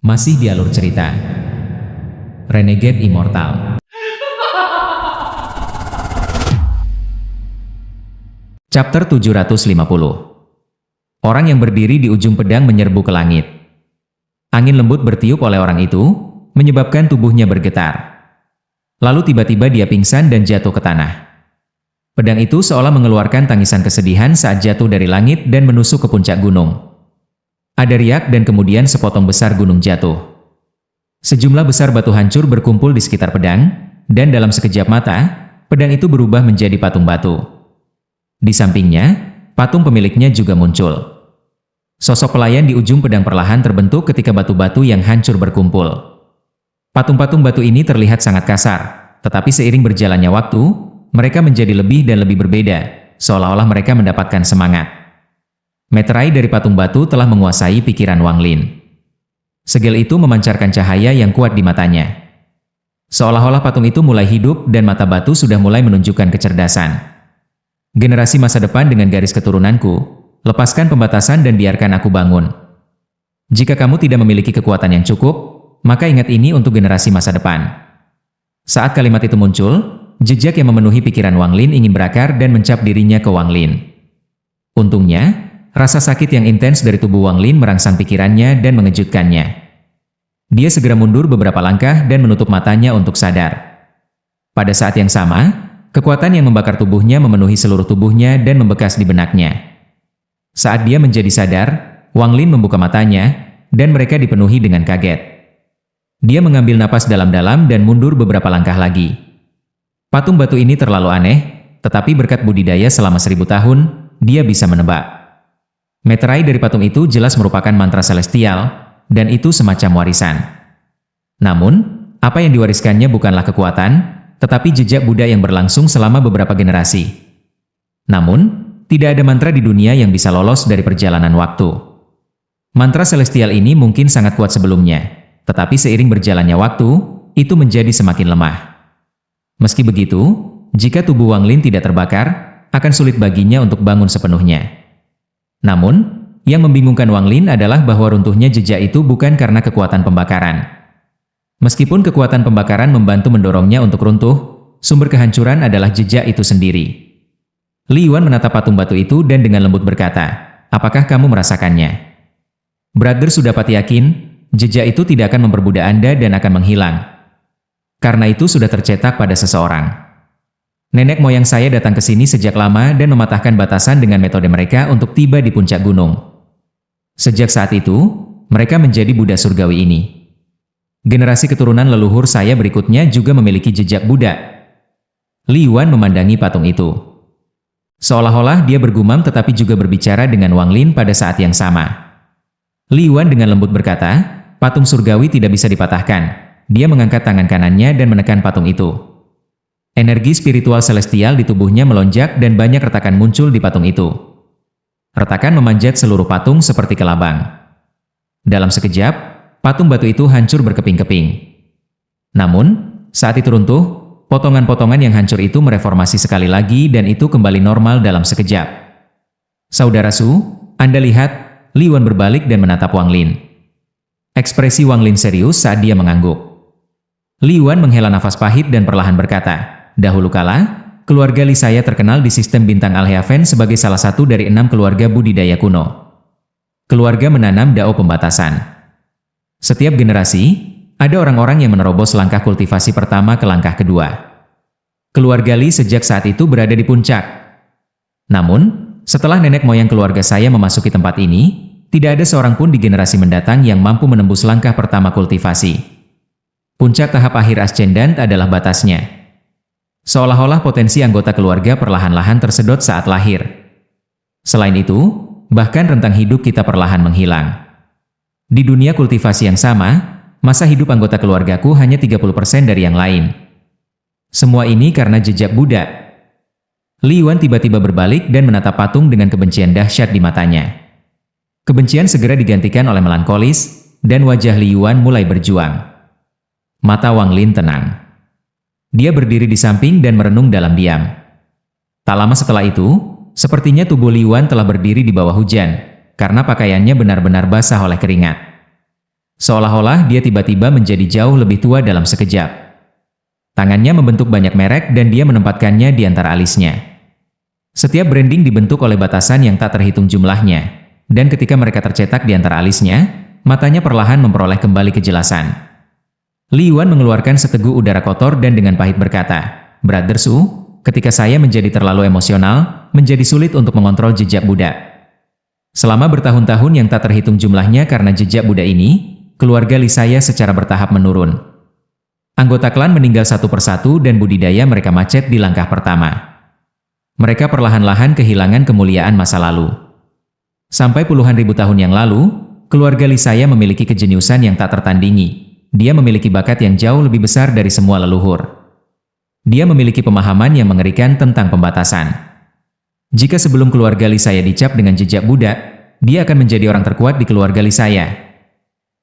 Masih di alur cerita Renegade Immortal. Chapter 750. Orang yang berdiri di ujung pedang menyerbu ke langit. Angin lembut bertiup oleh orang itu, menyebabkan tubuhnya bergetar. Lalu tiba-tiba dia pingsan dan jatuh ke tanah. Pedang itu seolah mengeluarkan tangisan kesedihan saat jatuh dari langit dan menusuk ke puncak gunung. Ada riak dan kemudian sepotong besar gunung jatuh. Sejumlah besar batu hancur berkumpul di sekitar pedang, dan dalam sekejap mata, pedang itu berubah menjadi patung batu. Di sampingnya, patung pemiliknya juga muncul. Sosok pelayan di ujung pedang perlahan terbentuk ketika batu-batu yang hancur berkumpul. Patung-patung batu ini terlihat sangat kasar, tetapi seiring berjalannya waktu, mereka menjadi lebih dan lebih berbeda, seolah-olah mereka mendapatkan semangat. Meterai dari patung batu telah menguasai pikiran Wang Lin. Segel itu memancarkan cahaya yang kuat di matanya. Seolah-olah patung itu mulai hidup dan mata batu sudah mulai menunjukkan kecerdasan. Generasi masa depan dengan garis keturunanku, lepaskan pembatasan dan biarkan aku bangun. Jika kamu tidak memiliki kekuatan yang cukup, maka ingat ini untuk generasi masa depan. Saat kalimat itu muncul, jejak yang memenuhi pikiran Wang Lin ingin berakar dan mencap dirinya ke Wang Lin. Untungnya, rasa sakit yang intens dari tubuh Wang Lin merangsang pikirannya dan mengejutkannya. Dia segera mundur beberapa langkah dan menutup matanya untuk sadar. Pada saat yang sama, kekuatan yang membakar tubuhnya memenuhi seluruh tubuhnya dan membekas di benaknya. Saat dia menjadi sadar, Wang Lin membuka matanya, dan mereka dipenuhi dengan kaget. Dia mengambil napas dalam-dalam dan mundur beberapa langkah lagi. Patung batu ini terlalu aneh, tetapi berkat budidaya selama 1000 tahun, dia bisa menebak. Meterai dari patung itu jelas merupakan mantra celestial, dan itu semacam warisan. Namun, apa yang diwariskannya bukanlah kekuatan, tetapi jejak Buddha yang berlangsung selama beberapa generasi. Namun, tidak ada mantra di dunia yang bisa lolos dari perjalanan waktu. Mantra celestial ini mungkin sangat kuat sebelumnya, tetapi seiring berjalannya waktu, itu menjadi semakin lemah. Meski begitu, jika tubuh Wang Lin tidak terbakar, akan sulit baginya untuk bangun sepenuhnya. Namun, yang membingungkan Wang Lin adalah bahwa runtuhnya jejak itu bukan karena kekuatan pembakaran. Meskipun kekuatan pembakaran membantu mendorongnya untuk runtuh, sumber kehancuran adalah jejak itu sendiri. Li Yuan menatap patung batu itu dan dengan lembut berkata, "Apakah kamu merasakannya?" Brother sudah pasti yakin, jejak itu tidak akan memperbudak Anda dan akan menghilang. Karena itu sudah tercetak pada seseorang. Nenek moyang saya datang ke sini sejak lama dan mematahkan batasan dengan metode mereka untuk tiba di puncak gunung. Sejak saat itu, mereka menjadi Buddha surgawi ini. Generasi keturunan leluhur saya berikutnya juga memiliki jejak Buddha. Li Yuan memandangi patung itu. Seolah-olah dia bergumam tetapi juga berbicara dengan Wang Lin pada saat yang sama. Li Yuan dengan lembut berkata, "Patung surgawi tidak bisa dipatahkan." Dia mengangkat tangan kanannya dan menekan patung itu. Energi spiritual celestial di tubuhnya melonjak dan banyak retakan muncul di patung itu. Retakan memanjat seluruh patung seperti kelabang. Dalam sekejap, patung batu itu hancur berkeping-keping. Namun, saat itu runtuh, potongan-potongan yang hancur itu mereformasi sekali lagi dan itu kembali normal dalam sekejap. Saudara Su, Anda lihat, Li Yuan berbalik dan menatap Wang Lin. Ekspresi Wang Lin serius saat dia mengangguk. Li Yuan menghela nafas pahit dan perlahan berkata, "Dahulu kala, keluarga Li saya terkenal di sistem bintang Al-Heaven sebagai salah satu dari 6 keluarga budidaya kuno. Keluarga menanam dao pembatasan. Setiap generasi, ada orang-orang yang menerobos langkah kultivasi pertama ke langkah kedua. Keluarga Li sejak saat itu berada di puncak. Namun, setelah nenek moyang keluarga saya memasuki tempat ini, tidak ada seorang pun di generasi mendatang yang mampu menembus langkah pertama kultivasi. Puncak tahap akhir ascendant adalah batasnya. Seolah-olah potensi anggota keluarga perlahan-lahan tersedot saat lahir. Selain itu, bahkan rentang hidup kita perlahan menghilang. Di dunia kultivasi yang sama, masa hidup anggota keluargaku hanya 30% dari yang lain. Semua ini karena jejak Buddha." Li Yuan tiba-tiba berbalik dan menatap patung dengan kebencian dahsyat di matanya. Kebencian segera digantikan oleh melankolis, dan wajah Li Yuan mulai berjuang. Mata Wang Lin tenang. Dia berdiri di samping dan merenung dalam diam. Tak lama setelah itu, sepertinya tubuh Li Yuan telah berdiri di bawah hujan, karena pakaiannya benar-benar basah oleh keringat. Seolah-olah dia tiba-tiba menjadi jauh lebih tua dalam sekejap. Tangannya membentuk banyak merek dan dia menempatkannya di antara alisnya. Setiap branding dibentuk oleh batasan yang tak terhitung jumlahnya, dan ketika mereka tercetak di antara alisnya, matanya perlahan memperoleh kembali kejelasan. Li Yuan mengeluarkan seteguk udara kotor dan dengan pahit berkata, "Brother Su, ketika saya menjadi terlalu emosional, menjadi sulit untuk mengontrol jejak budak. Selama bertahun-tahun yang tak terhitung jumlahnya karena jejak budak ini, keluarga Li saya secara bertahap menurun. Anggota klan meninggal satu persatu dan budidaya mereka macet di langkah pertama. Mereka perlahan-lahan kehilangan kemuliaan masa lalu. Sampai puluhan ribu tahun yang lalu, keluarga Li saya memiliki kejeniusan yang tak tertandingi. Dia memiliki bakat yang jauh lebih besar dari semua leluhur. Dia memiliki pemahaman yang mengerikan tentang pembatasan. Jika sebelum keluarga Li saya dicap dengan jejak budak, dia akan menjadi orang terkuat di keluarga Li saya.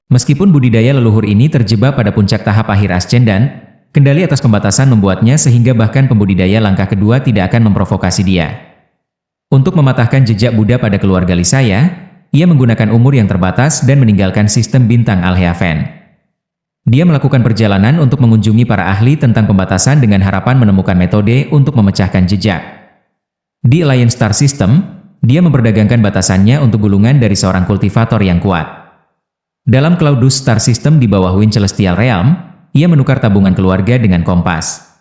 Meskipun budidaya leluhur ini terjebak pada puncak tahap akhir ascendan, kendali atas pembatasan membuatnya sehingga bahkan pembudidaya langkah kedua tidak akan memprovokasi dia. Untuk mematahkan jejak Buddha pada keluarga Li saya, ia menggunakan umur yang terbatas dan meninggalkan sistem bintang Al-Heaven. Dia melakukan perjalanan untuk mengunjungi para ahli tentang pembatasan dengan harapan menemukan metode untuk memecahkan jejak. Di Alliance Star System, dia memperdagangkan batasannya untuk gulungan dari seorang kultivator yang kuat. Dalam Cloudus Star System di bawah Wind Celestial Realm, ia menukar tabungan keluarga dengan kompas.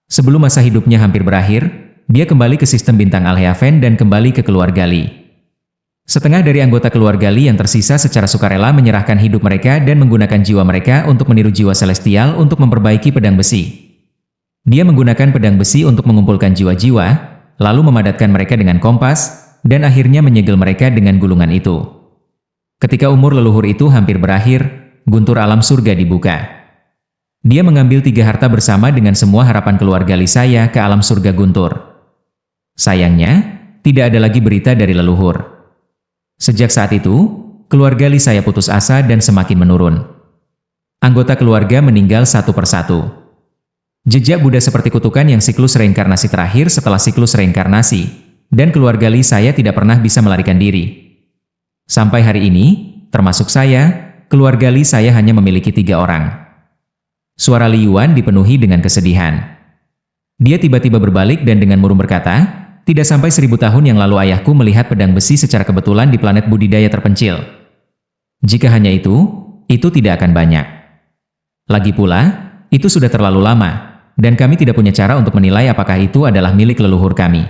Sebelum masa hidupnya hampir berakhir, dia kembali ke sistem bintang Al-Heaven dan kembali ke keluarga Li. Setengah dari anggota keluarga Li yang tersisa secara sukarela menyerahkan hidup mereka dan menggunakan jiwa mereka untuk meniru jiwa celestial untuk memperbaiki pedang besi. Dia menggunakan pedang besi untuk mengumpulkan jiwa-jiwa, lalu memadatkan mereka dengan kompas, dan akhirnya menyegel mereka dengan gulungan itu. Ketika umur leluhur itu hampir berakhir, guntur alam surga dibuka. Dia mengambil 3 harta bersama dengan semua harapan keluarga Li saya ke alam surga guntur. Sayangnya, tidak ada lagi berita dari leluhur. Sejak saat itu, keluarga Li saya putus asa dan semakin menurun. Anggota keluarga meninggal satu persatu. Jejak Buddha seperti kutukan yang siklus reinkarnasi terakhir setelah siklus reinkarnasi, dan keluarga Li saya tidak pernah bisa melarikan diri. Sampai hari ini, termasuk saya, keluarga Li saya hanya memiliki 3 orang. Suara Li Yuan dipenuhi dengan kesedihan. Dia tiba-tiba berbalik dan dengan murung berkata, "Tidak sampai 1000 tahun yang lalu ayahku melihat pedang besi secara kebetulan di planet budidaya terpencil. Jika hanya itu tidak akan banyak. Lagi pula, itu sudah terlalu lama, dan kami tidak punya cara untuk menilai apakah itu adalah milik leluhur kami.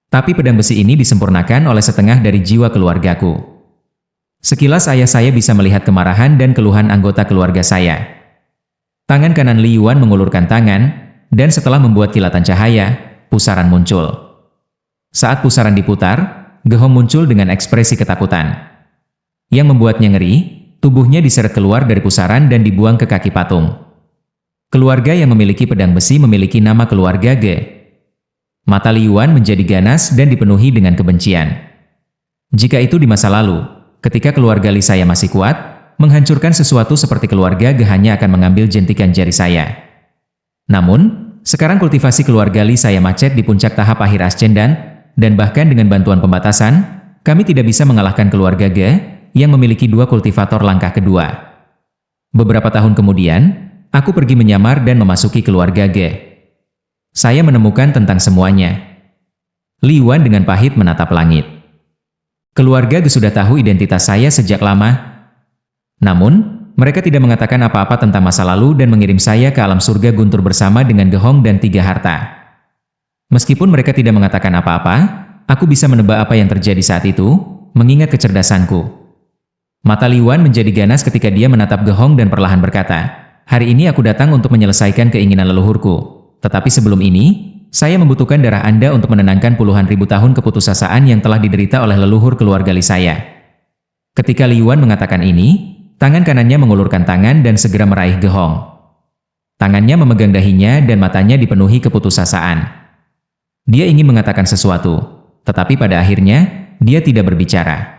Tapi pedang besi ini disempurnakan oleh setengah dari jiwa keluargaku." Sekilas ayah saya bisa melihat kemarahan dan keluhan anggota keluarga saya. Tangan kanan Li Yuan mengulurkan tangan, dan setelah membuat kilatan cahaya, pusaran muncul. Saat pusaran diputar, Gehong muncul dengan ekspresi ketakutan. Yang membuatnya ngeri, tubuhnya diseret keluar dari pusaran dan dibuang ke kaki patung. Keluarga yang memiliki pedang besi memiliki nama keluarga Ge. Mata Li Yuan menjadi ganas dan dipenuhi dengan kebencian. Jika itu di masa lalu, ketika keluarga Li saya masih kuat, menghancurkan sesuatu seperti keluarga Ge hanya akan mengambil jentikan jari saya. Namun, sekarang kultivasi keluarga Li saya macet di puncak tahap akhir ascendan, dan bahkan dengan bantuan pembatasan, kami tidak bisa mengalahkan keluarga Ge yang memiliki 2 kultivator langkah kedua. Beberapa tahun kemudian, aku pergi menyamar dan memasuki keluarga Ge. Saya menemukan tentang semuanya. Li Yuan dengan pahit menatap langit. Keluarga Ge sudah tahu identitas saya sejak lama. Namun, mereka tidak mengatakan apa-apa tentang masa lalu dan mengirim saya ke alam surga guntur bersama dengan Gehong dan 3 harta. Meskipun mereka tidak mengatakan apa-apa, aku bisa menebak apa yang terjadi saat itu, mengingat kecerdasanku. Mata Li Yuan menjadi ganas ketika dia menatap Gehong dan perlahan berkata, "Hari ini aku datang untuk menyelesaikan keinginan leluhurku. Tetapi sebelum ini, saya membutuhkan darah Anda untuk menenangkan puluhan ribu tahun keputusasaan yang telah diderita oleh leluhur keluarga Li saya." Ketika Li Yuan mengatakan ini, tangan kanannya mengulurkan tangan dan segera meraih Gehong. Tangannya memegang dahinya dan matanya dipenuhi keputusasaan. Dia ingin mengatakan sesuatu, tetapi pada akhirnya, dia tidak berbicara.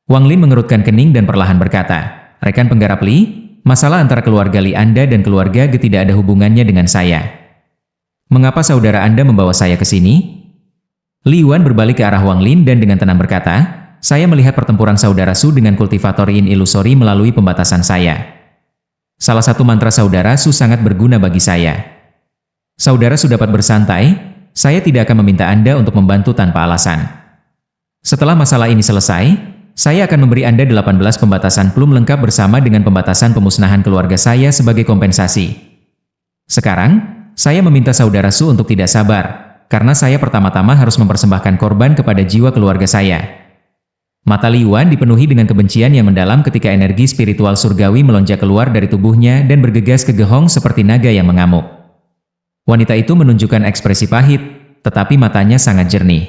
Wang Lin mengerutkan kening dan perlahan berkata, "Rekan penggarap Li, masalah antara keluarga Li Anda dan keluarga Ge tidak ada hubungannya dengan saya. Mengapa saudara Anda membawa saya ke sini? Li Yuan berbalik ke arah Wang Lin dan dengan tenang berkata, saya melihat pertempuran saudara Su dengan kultivator Yin ilusori melalui pembatasan saya. Salah satu mantra saudara Su sangat berguna bagi saya. Saudara Su dapat bersantai, saya tidak akan meminta Anda untuk membantu tanpa alasan. Setelah masalah ini selesai, saya akan memberi Anda 18 pembatasan plum lengkap bersama dengan pembatasan pemusnahan keluarga saya sebagai kompensasi. Sekarang, saya meminta saudara Su untuk tidak sabar, karena saya pertama-tama harus mempersembahkan korban kepada jiwa keluarga saya. Mata Li Yuan dipenuhi dengan kebencian yang mendalam ketika energi spiritual surgawi melonjak keluar dari tubuhnya dan bergegas ke Ge Hong seperti naga yang mengamuk. Wanita itu menunjukkan ekspresi pahit, tetapi matanya sangat jernih.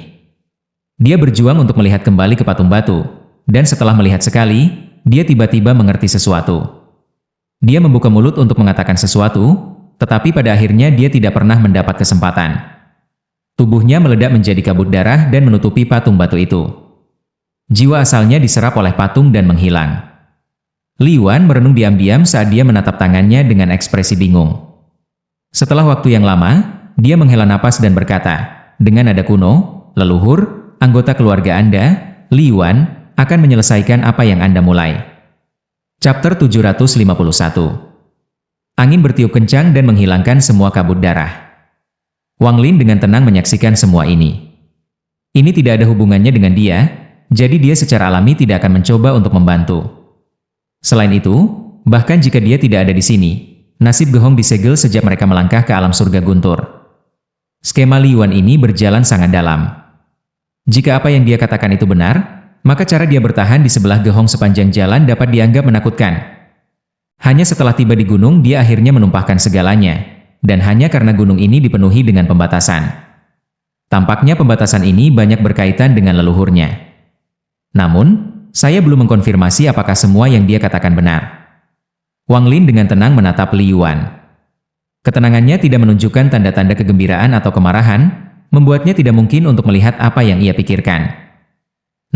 Dia berjuang untuk melihat kembali ke patung batu, dan setelah melihat sekali, dia tiba-tiba mengerti sesuatu. Dia membuka mulut untuk mengatakan sesuatu, tetapi pada akhirnya dia tidak pernah mendapat kesempatan. Tubuhnya meledak menjadi kabut darah dan menutupi patung batu itu. Jiwa asalnya diserap oleh patung dan menghilang. Li Yuan merenung diam-diam saat dia menatap tangannya dengan ekspresi bingung. Setelah waktu yang lama, dia menghela napas dan berkata, dengan nada kuno, leluhur, anggota keluarga Anda, Li Yuan, akan menyelesaikan apa yang Anda mulai. Chapter 751. Angin bertiup kencang dan menghilangkan semua kabut darah. Wang Lin dengan tenang menyaksikan semua ini. Ini tidak ada hubungannya dengan dia, jadi dia secara alami tidak akan mencoba untuk membantu. Selain itu, bahkan jika dia tidak ada di sini, nasib Ge Hong disegel sejak mereka melangkah ke alam surga guntur. Skema Li Yuan ini berjalan sangat dalam. Jika apa yang dia katakan itu benar, maka cara dia bertahan di sebelah Ge Hong sepanjang jalan dapat dianggap menakutkan. Hanya setelah tiba di gunung dia akhirnya menumpahkan segalanya, dan hanya karena gunung ini dipenuhi dengan pembatasan. Tampaknya pembatasan ini banyak berkaitan dengan leluhurnya. Namun, saya belum mengkonfirmasi apakah semua yang dia katakan benar. Wang Lin dengan tenang menatap Li Yuan. Ketenangannya tidak menunjukkan tanda-tanda kegembiraan atau kemarahan, membuatnya tidak mungkin untuk melihat apa yang ia pikirkan.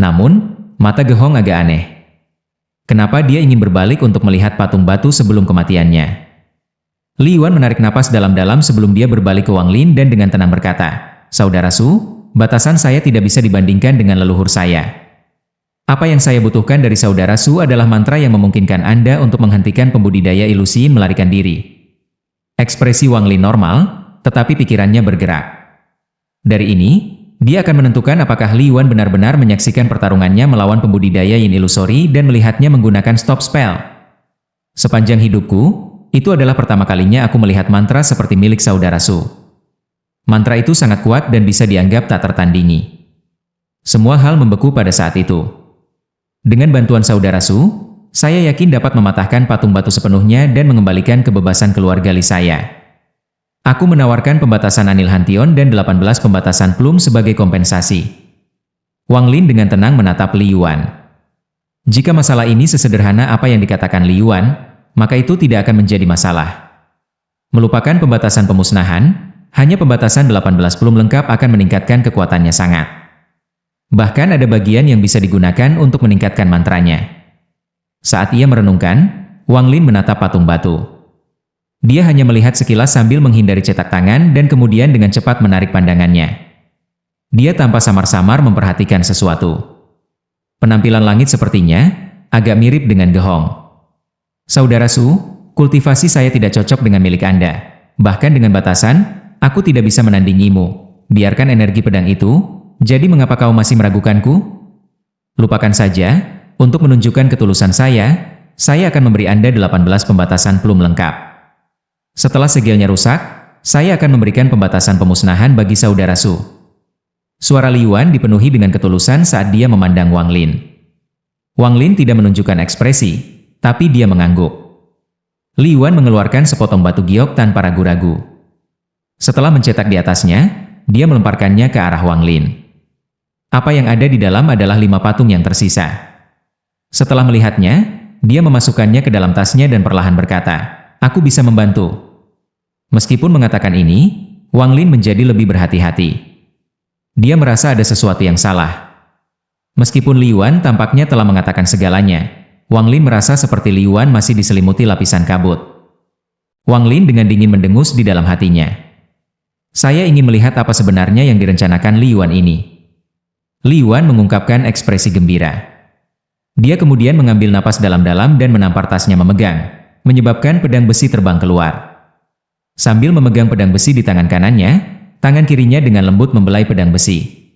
Namun, mata Ge Hong agak aneh. Kenapa dia ingin berbalik untuk melihat patung batu sebelum kematiannya? Li Yuan menarik napas dalam-dalam sebelum dia berbalik ke Wang Lin dan dengan tenang berkata, Saudara Su, batasan saya tidak bisa dibandingkan dengan leluhur saya. Apa yang saya butuhkan dari saudara Su adalah mantra yang memungkinkan Anda untuk menghentikan pembudidaya ilusi melarikan diri. Ekspresi Wang Lin normal, tetapi pikirannya bergerak. Dari ini, dia akan menentukan apakah Li Yuan benar-benar menyaksikan pertarungannya melawan pembudidaya yin ilusori dan melihatnya menggunakan stop spell. Sepanjang hidupku, itu adalah pertama kalinya aku melihat mantra seperti milik saudara Su. Mantra itu sangat kuat dan bisa dianggap tak tertandingi. Semua hal membeku pada saat itu. Dengan bantuan saudara Su, saya yakin dapat mematahkan patung batu sepenuhnya dan mengembalikan kebebasan keluarga Li saya. Aku menawarkan pembatasan Anil Hantion dan 18 pembatasan plum sebagai kompensasi. Wang Lin dengan tenang menatap Li Yuan. Jika masalah ini sesederhana apa yang dikatakan Li Yuan, maka itu tidak akan menjadi masalah. Melupakan pembatasan pemusnahan, hanya pembatasan 18 plum lengkap akan meningkatkan kekuatannya sangat. Bahkan ada bagian yang bisa digunakan untuk meningkatkan mantranya. Saat ia merenungkan, Wang Lin menatap patung batu. Dia hanya melihat sekilas sambil menghindari cetak tangan dan kemudian dengan cepat menarik pandangannya. Dia tanpa samar-samar memperhatikan sesuatu. Penampilan langit sepertinya agak mirip dengan Ge Hong. Saudara Su, kultivasi saya tidak cocok dengan milik Anda. Bahkan dengan batasan, aku tidak bisa menandingimu. Biarkan energi pedang itu. Jadi mengapa kau masih meragukanku? Lupakan saja, untuk menunjukkan ketulusan saya akan memberi Anda 18 pembatasan plum lengkap. Setelah segelnya rusak, saya akan memberikan pembatasan pemusnahan bagi saudara Su. Suara Li Yuan dipenuhi dengan ketulusan saat dia memandang Wang Lin. Wang Lin tidak menunjukkan ekspresi, tapi dia mengangguk. Li Yuan mengeluarkan sepotong batu giok tanpa ragu-ragu. Setelah mencetak di atasnya, dia melemparkannya ke arah Wang Lin. Apa yang ada di dalam adalah 5 patung yang tersisa. Setelah melihatnya, dia memasukkannya ke dalam tasnya dan perlahan berkata, aku bisa membantu. Meskipun mengatakan ini, Wang Lin menjadi lebih berhati-hati. Dia merasa ada sesuatu yang salah. Meskipun Li Yuan tampaknya telah mengatakan segalanya, Wang Lin merasa seperti Li Yuan masih diselimuti lapisan kabut. Wang Lin dengan dingin mendengus di dalam hatinya. Saya ingin melihat apa sebenarnya yang direncanakan Li Yuan ini. Li Yuan mengungkapkan ekspresi gembira. Dia kemudian mengambil napas dalam-dalam dan menampar tasnya memegang, menyebabkan pedang besi terbang keluar. Sambil memegang pedang besi di tangan kanannya, tangan kirinya dengan lembut membelai pedang besi.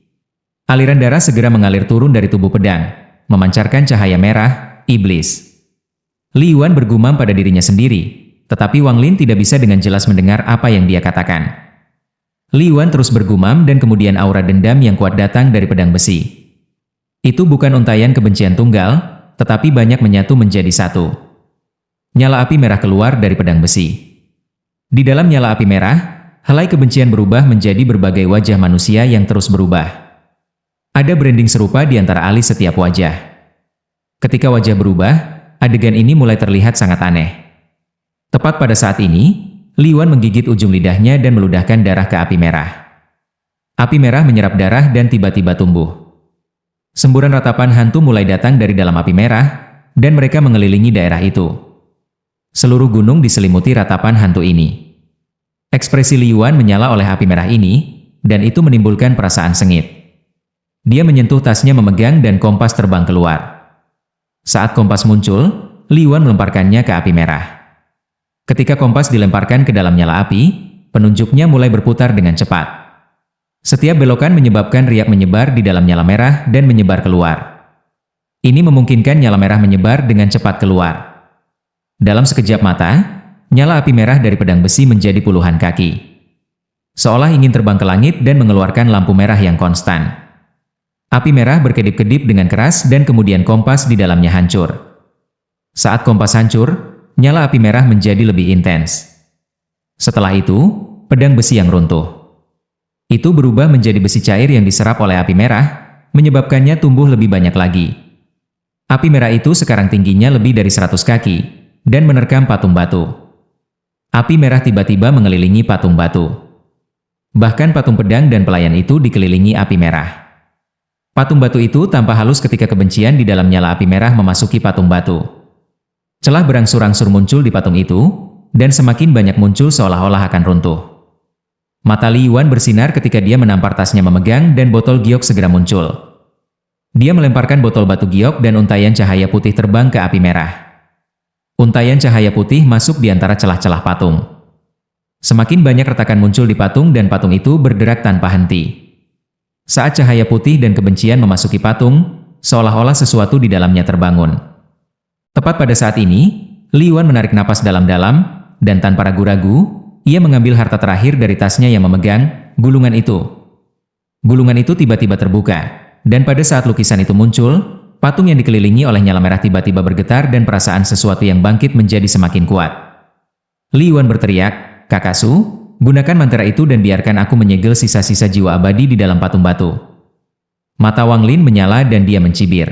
Aliran darah segera mengalir turun dari tubuh pedang, memancarkan cahaya merah, iblis. Li Yuan bergumam pada dirinya sendiri, tetapi Wang Lin tidak bisa dengan jelas mendengar apa yang dia katakan. Li Yuan terus bergumam dan kemudian aura dendam yang kuat datang dari pedang besi. Itu bukan untaian kebencian tunggal, tetapi banyak menyatu menjadi satu. Nyala api merah keluar dari pedang besi. Di dalam nyala api merah, helai kebencian berubah menjadi berbagai wajah manusia yang terus berubah. Ada branding serupa di antara alis setiap wajah. Ketika wajah berubah, adegan ini mulai terlihat sangat aneh. Tepat pada saat ini, Li Yuan menggigit ujung lidahnya dan meludahkan darah ke api merah. Api merah menyerap darah dan tiba-tiba tumbuh. Semburan ratapan hantu mulai datang dari dalam api merah, dan mereka mengelilingi daerah itu. Seluruh gunung diselimuti ratapan hantu ini. Ekspresi Li Yuan menyala oleh api merah ini, dan itu menimbulkan perasaan sengit. Dia menyentuh tasnya memegang dan kompas terbang keluar. Saat kompas muncul, Li Yuan melemparkannya ke api merah. Ketika kompas dilemparkan ke dalam nyala api, penunjuknya mulai berputar dengan cepat. Setiap belokan menyebabkan riak menyebar di dalam nyala merah dan menyebar keluar. Ini memungkinkan nyala merah menyebar dengan cepat keluar. Dalam sekejap mata, nyala api merah dari pedang besi menjadi puluhan kaki. Seolah ingin terbang ke langit dan mengeluarkan lampu merah yang konstan. Api merah berkedip-kedip dengan keras dan kemudian kompas di dalamnya hancur. Saat kompas hancur, nyala api merah menjadi lebih intens. Setelah itu, pedang besi yang runtuh. Itu berubah menjadi besi cair yang diserap oleh api merah, menyebabkannya tumbuh lebih banyak lagi. Api merah itu sekarang tingginya lebih dari 100 kaki, dan menerkam patung batu. Api merah tiba-tiba mengelilingi patung batu. Bahkan patung pedang dan pelayan itu dikelilingi api merah. Patung batu itu tampak halus ketika kebencian di dalam nyala api merah memasuki patung batu. Celah berangsur-angsur muncul di patung itu, dan semakin banyak muncul seolah-olah akan runtuh. Mata Li Yuan bersinar ketika dia menampar tasnya memegang dan botol giok segera muncul. Dia melemparkan botol batu giok dan untaian cahaya putih terbang ke api merah. Untaian cahaya putih masuk di antara celah-celah patung. Semakin banyak retakan muncul di patung dan patung itu berderak tanpa henti. Saat cahaya putih dan kebencian memasuki patung, seolah-olah sesuatu di dalamnya terbangun. Tepat pada saat ini, Li Yuan menarik napas dalam-dalam, dan tanpa ragu-ragu, ia mengambil harta terakhir dari tasnya yang memegang gulungan itu. Gulungan itu tiba-tiba terbuka, dan pada saat lukisan itu muncul, patung yang dikelilingi oleh nyala merah tiba-tiba bergetar dan perasaan sesuatu yang bangkit menjadi semakin kuat. Li Yuan berteriak, "Kakak Su, gunakan mantra itu dan biarkan aku menyegel sisa-sisa jiwa abadi di dalam patung batu." Mata Wang Lin menyala dan dia mencibir.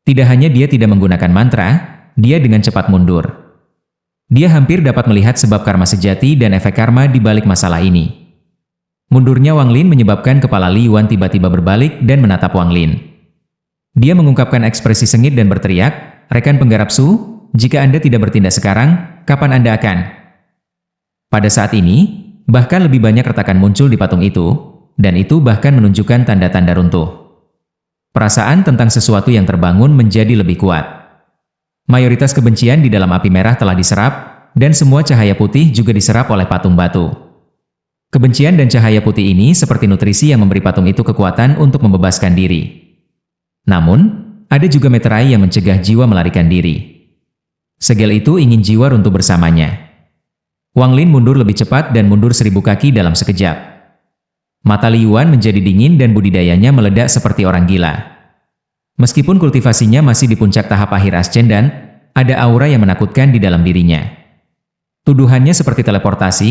Tidak hanya dia tidak menggunakan mantra, dia dengan cepat mundur. Dia hampir dapat melihat sebab karma sejati dan efek karma di balik masalah ini. Mundurnya Wang Lin menyebabkan kepala Li Yuan tiba-tiba berbalik dan menatap Wang Lin. Dia mengungkapkan ekspresi sengit dan berteriak, "Rekan penggarap Su, jika Anda tidak bertindak sekarang, kapan Anda akan?" Pada saat ini, bahkan lebih banyak retakan muncul di patung itu, dan itu bahkan menunjukkan tanda-tanda runtuh. Perasaan tentang sesuatu yang terbangun menjadi lebih kuat. Mayoritas kebencian di dalam api merah telah diserap, dan semua cahaya putih juga diserap oleh patung batu. Kebencian dan cahaya putih ini seperti nutrisi yang memberi patung itu kekuatan untuk membebaskan diri. Namun, ada juga meterai yang mencegah jiwa melarikan diri. Segel itu ingin jiwa runtuh bersamanya. Wang Lin mundur lebih cepat dan mundur 1000 kaki dalam sekejap. Mata Li Yuan menjadi dingin dan budidayanya meledak seperti orang gila. Meskipun kultivasinya masih di puncak tahap akhir ascendan, ada aura yang menakutkan di dalam dirinya. Tuduhannya seperti teleportasi,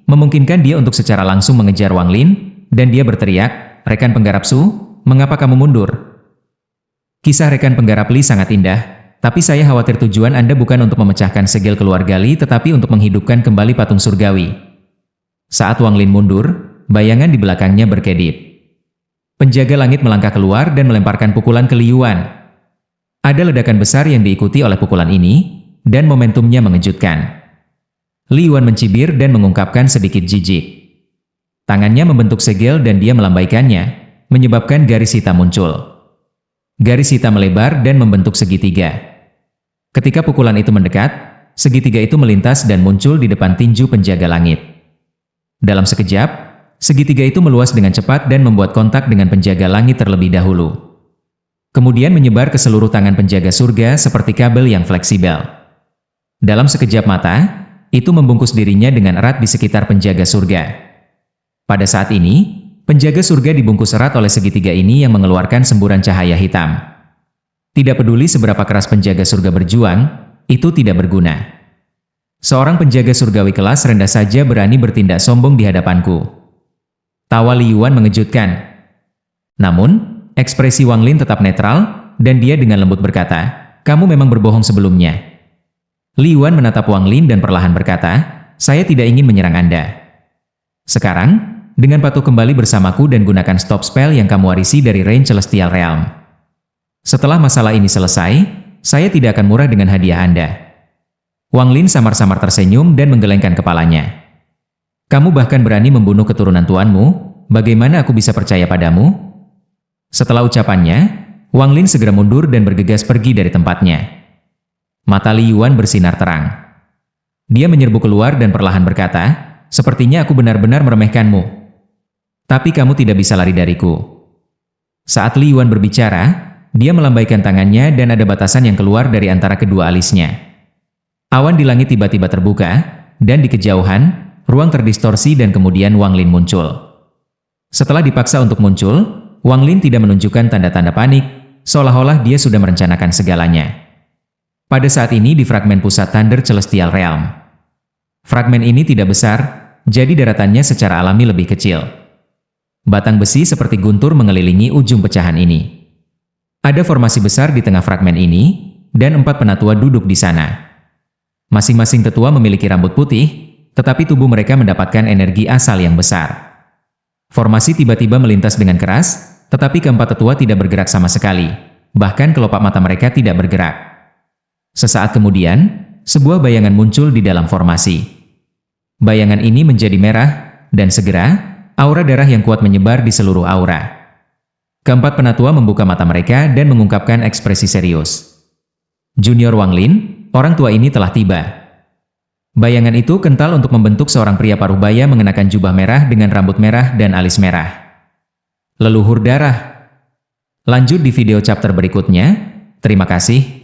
memungkinkan dia untuk secara langsung mengejar Wang Lin, dan dia berteriak, "Rekan penggarap Su, mengapa kamu mundur?" Kisah rekan penggarap Li sangat indah, tapi saya khawatir tujuan Anda bukan untuk memecahkan segel keluarga Li tetapi untuk menghidupkan kembali patung surgawi. Saat Wang Lin mundur, bayangan di belakangnya berkedip. Penjaga langit melangkah keluar dan melemparkan pukulan ke Li Yuan. Ada ledakan besar yang diikuti oleh pukulan ini, dan momentumnya mengejutkan. Li Yuan mencibir dan mengungkapkan sedikit jijik. Tangannya membentuk segel dan dia melambaikannya, menyebabkan garis hitam muncul. Garis hitam melebar dan membentuk segitiga. Ketika pukulan itu mendekat, segitiga itu melintas dan muncul di depan tinju penjaga langit. Dalam sekejap, segitiga itu meluas dengan cepat dan membuat kontak dengan penjaga langit terlebih dahulu. Kemudian menyebar ke seluruh tangan penjaga surga seperti kabel yang fleksibel. Dalam sekejap mata, itu membungkus dirinya dengan erat di sekitar penjaga surga. Pada saat ini, penjaga surga dibungkus erat oleh segitiga ini yang mengeluarkan semburan cahaya hitam. Tidak peduli seberapa keras penjaga surga berjuang, itu tidak berguna. Seorang penjaga surgawi kelas rendah saja berani bertindak sombong di hadapanku. Tawa Li Yuan mengejutkan. Namun, ekspresi Wang Lin tetap netral, dan dia dengan lembut berkata, "Kamu memang berbohong sebelumnya." Li Yuan menatap Wang Lin dan perlahan berkata, "Saya tidak ingin menyerang Anda. Sekarang, dengan patuh kembali bersamaku dan gunakan stop spell yang kamu warisi dari Rain Celestial Realm. Setelah masalah ini selesai, saya tidak akan murah dengan hadiah Anda." Wang Lin samar-samar tersenyum dan menggelengkan kepalanya. "Kamu bahkan berani membunuh keturunan tuanmu, bagaimana aku bisa percaya padamu?" Setelah ucapannya, Wang Lin segera mundur dan bergegas pergi dari tempatnya. Mata Li Yuan bersinar terang. Dia menyerbu keluar dan perlahan berkata, "Sepertinya aku benar-benar meremehkanmu. Tapi kamu tidak bisa lari dariku." Saat Li Yuan berbicara, dia melambaikan tangannya dan ada batasan yang keluar dari antara kedua alisnya. Awan di langit tiba-tiba terbuka, dan di kejauhan, ruang terdistorsi dan kemudian Wang Lin muncul. Setelah dipaksa untuk muncul, Wang Lin tidak menunjukkan tanda-tanda panik, seolah-olah dia sudah merencanakan segalanya. Pada saat ini di fragmen pusat Thunder Celestial Realm. Fragmen ini tidak besar, jadi daratannya secara alami lebih kecil. Batang besi seperti guntur mengelilingi ujung pecahan ini. Ada formasi besar di tengah fragmen ini, dan 4 penatua duduk di sana. Masing-masing tetua memiliki rambut putih, tetapi tubuh mereka mendapatkan energi asal yang besar. Formasi tiba-tiba melintas dengan keras, tetapi keempat tetua tidak bergerak sama sekali, bahkan kelopak mata mereka tidak bergerak. Sesaat kemudian, sebuah bayangan muncul di dalam formasi. Bayangan ini menjadi merah, dan segera, aura darah yang kuat menyebar di seluruh aura. Keempat penatua membuka mata mereka dan mengungkapkan ekspresi serius. Junior Wang Lin, orang tua ini telah tiba. Bayangan itu kental untuk membentuk seorang pria parubaya mengenakan jubah merah dengan rambut merah dan alis merah. Leluhur darah. Lanjut di video chapter berikutnya. Terima kasih.